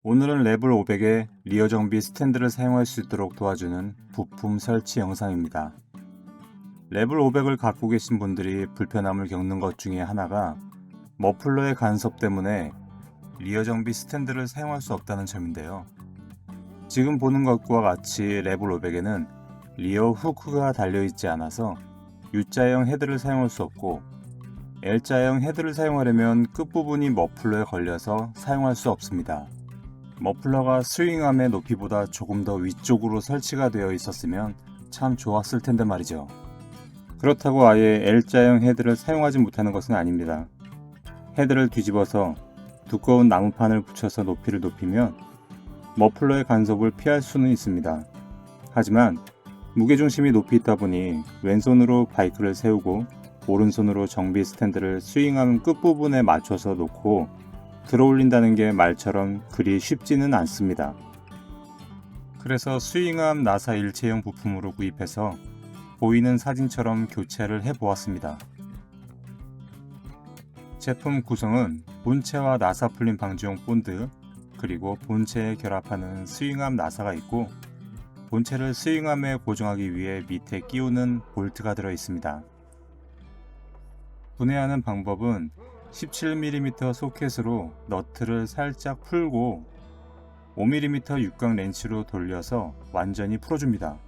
오늘은 레벨 500에 리어 정비 스탠드를 사용할 수 있도록 도와주는 부품 설치 영상입니다. 레벨 500을 갖고 계신 분들이 불편함을 겪는 것 중에 하나가 머플러의 간섭 때문에 리어 정비 스탠드를 사용할 수 없다는 점인데요. 지금 보는 것과 같이 레벨 500에는 리어 후크가 달려있지 않아서 U자형 헤드를 사용할 수 없고, L자형 헤드를 사용하려면 끝부분이 머플러에 걸려서 사용할 수 없습니다. 머플러가 스윙암의 높이보다 조금 더 위쪽으로 설치가 되어 있었으면 참 좋았을 텐데 말이죠. 그렇다고 아예 L자형 헤드를 사용하지 못하는 것은 아닙니다. 헤드를 뒤집어서 두꺼운 나무판을 붙여서 높이를 높이면 머플러의 간섭을 피할 수는 있습니다. 하지만 무게중심이 높이 있다 보니 왼손으로 바이크를 세우고 오른손으로 정비 스탠드를 스윙암 끝부분에 맞춰서 놓고 들어올린다는 게 말처럼 그리 쉽지는 않습니다. 그래서 스윙암 나사 일체형 부품으로 구입해서 보이는 사진처럼 교체를 해보았습니다. 제품 구성은 본체와 나사 풀림 방지용 본드, 그리고 본체에 결합하는 스윙암 나사가 있고, 본체를 스윙암에 고정하기 위해 밑에 끼우는 볼트가 들어 있습니다. 분해하는 방법은 17mm 소켓으로 너트를 살짝 풀고 5mm 육각 렌치로 돌려서 완전히 풀어줍니다.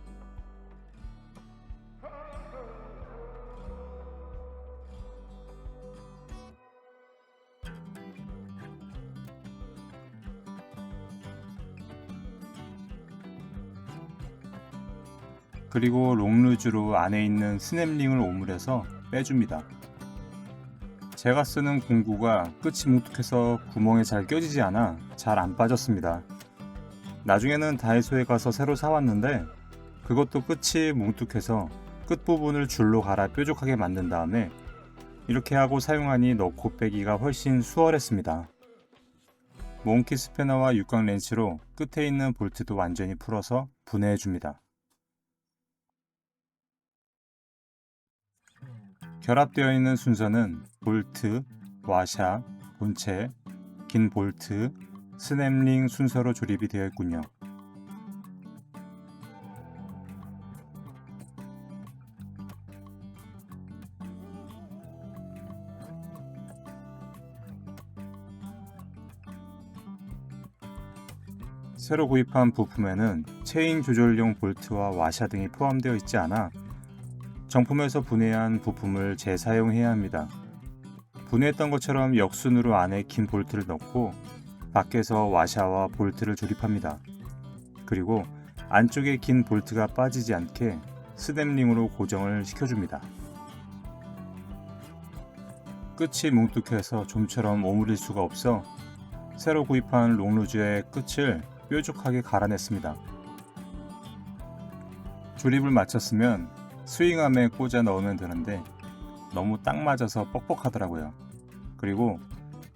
그리고 롱루즈로 안에 있는 스냅링을 오므려서 빼줍니다. 제가 쓰는 공구가 끝이 뭉툭해서 구멍에 잘 껴지지 않아 잘 안 빠졌습니다. 나중에는 다이소에 가서 새로 사왔는데 그것도 끝이 뭉툭해서 끝부분을 줄로 갈아 뾰족하게 만든 다음에 이렇게 하고 사용하니 넣고 빼기가 훨씬 수월했습니다. 몽키 스패너와 육각 렌치로 끝에 있는 볼트도 완전히 풀어서 분해해줍니다. 결합되어 있는 순서는 볼트, 와샤, 본체, 긴 볼트, 스냅링 순서로 조립이 되어 있군요. 새로 구입한 부품에는 체인 조절용 볼트와 와샤 등이 포함되어 있지 않아 정품에서 분해한 부품을 재사용해야 합니다. 분해했던 것처럼 역순으로 안에 긴 볼트를 넣고 밖에서 와샤와 볼트를 조립합니다. 그리고 안쪽에 긴 볼트가 빠지지 않게 스냅링으로 고정을 시켜줍니다. 끝이 뭉툭해서 좀처럼 오므릴 수가 없어 새로 구입한 롱루즈의 끝을 뾰족하게 갈아냈습니다. 조립을 마쳤으면 스윙암에 꽂아 넣으면 되는데 너무 딱 맞아서 뻑뻑하더라고요. 그리고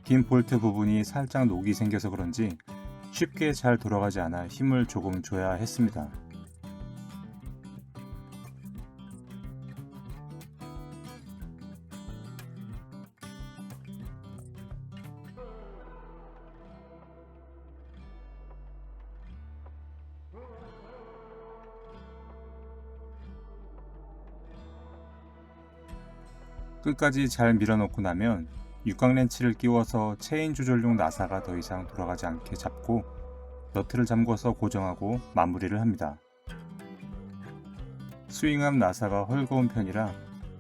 긴 볼트 부분이 살짝 녹이 생겨서 그런지 쉽게 잘 돌아가지 않아 힘을 조금 줘야 했습니다. 끝까지 잘 밀어넣고 나면 육각 렌치를 끼워서 체인 조절용 나사가 더 이상 돌아가지 않게 잡고 너트를 잠궈서 고정하고 마무리를 합니다. 스윙암 나사가 헐거운 편이라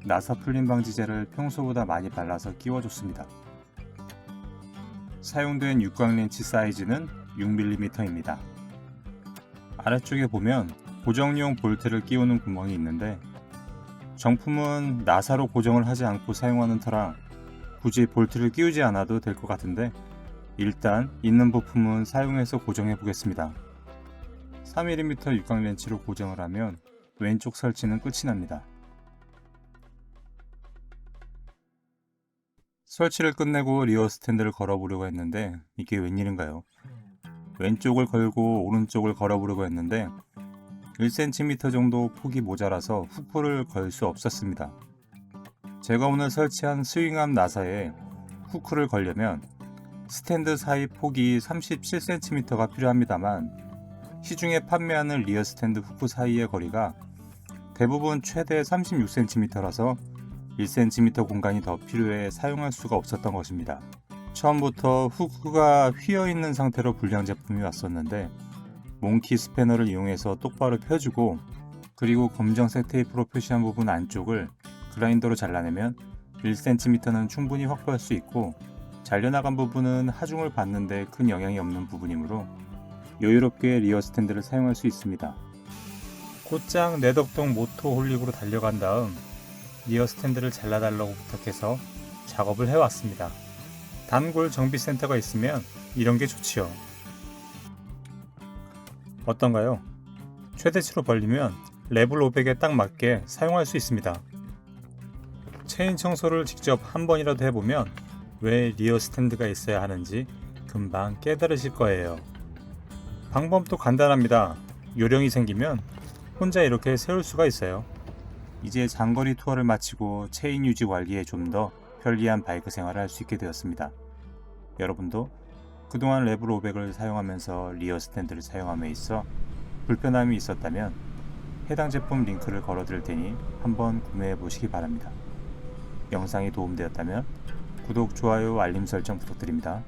나사 풀림 방지제를 평소보다 많이 발라서 끼워줬습니다. 사용된 육각 렌치 사이즈는 6mm입니다. 아래쪽에 보면 고정용 볼트를 끼우는 구멍이 있는데 정품은 나사로 고정을 하지 않고 사용하는 터라 굳이 볼트를 끼우지 않아도 될 것 같은데 일단 있는 부품은 사용해서 고정해 보겠습니다. 3mm 육각 렌치로 고정을 하면 왼쪽 설치는 끝이 납니다. 설치를 끝내고 리어 스탠드를 걸어보려고 했는데 이게 웬일인가요? 왼쪽을 걸고 오른쪽을 걸어보려고 했는데 1cm 정도 폭이 모자라서 후크를 걸 수 없었습니다. 제가 오늘 설치한 스윙암 나사에 후크를 걸려면 스탠드 사이 폭이 37cm가 필요합니다만 시중에 판매하는 리어 스탠드 후크 사이의 거리가 대부분 최대 36cm라서 1cm 공간이 더 필요해 사용할 수가 없었던 것입니다. 처음부터 후크가 휘어있는 상태로 불량 제품이 왔었는데 몽키 스패너를 이용해서 똑바로 펴주고 그리고 검정색 테이프로 표시한 부분 안쪽을 그라인더로 잘라내면 1cm는 충분히 확보할 수 있고 잘려나간 부분은 하중을 받는데 큰 영향이 없는 부분이므로 여유롭게 리어 스탠드를 사용할 수 있습니다. 곧장 내덕동 모토 홀릭으로 달려간 다음 리어 스탠드를 잘라달라고 부탁해서 작업을 해왔습니다. 단골 정비센터가 있으면 이런 게 좋지요. 어떤가요? 최대치로 벌리면 레벨 500에 딱 맞게 사용할 수 있습니다. 체인 청소를 직접 한 번이라도 해보면 왜 리어 스탠드가 있어야 하는지 금방 깨달으실 거예요. 방법도 간단합니다. 요령이 생기면 혼자 이렇게 세울 수가 있어요. 이제 장거리 투어를 마치고 체인 유지 관리에 좀 더 편리한 바이크 생활을 할 수 있게 되었습니다. 여러분도 그동안 레벨 500을 사용하면서 리어 스탠드를 사용함에 있어 불편함이 있었다면 해당 제품 링크를 걸어드릴 테니 한번 구매해 보시기 바랍니다. 영상이 도움되었다면 구독, 좋아요, 알림 설정 부탁드립니다.